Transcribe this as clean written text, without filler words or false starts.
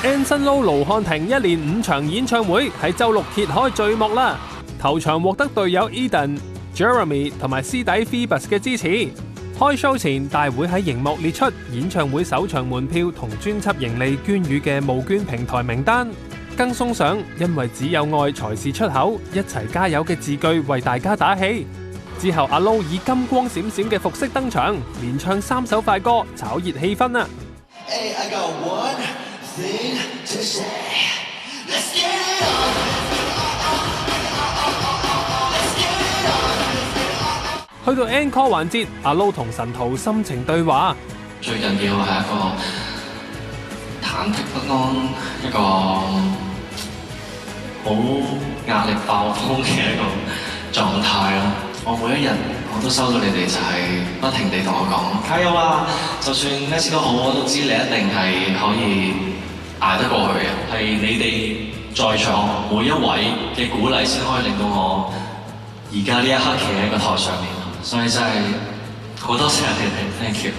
Anson Lo 盧瀚霆一連5場演唱會喺週六揭開序幕啦。頭場獲得隊友 Eden、Jeremy 同埋師弟 Phoebus 嘅支持。開 show 前，大會喺熒幕列出演唱會首場門票同專輯盈利捐予嘅募捐平台名單，更送上因為只有愛才是出口，一齊加油嘅字句為大家打氣。之後阿 Lo 以金光閃閃嘅服飾登場，連唱3首快歌，炒熱氣氛啊！ Hey, I got one thing to say. Let's get it on. Let's get it on. 去到 Encore 環節，阿 Lo 同神徒深情對話。最近嘅我係一個忐忑不安，一個好壓力爆棚嘅一個狀態咯。我每一日我都收到你哋就係不停地同我講加油啊！就算咩事都好，我都知你一定係可以捱得過去嘅。係你哋在場每一位嘅鼓勵，先可以令到我而家呢一刻企喺個台上面。所以真係好多謝你哋 ，thank you。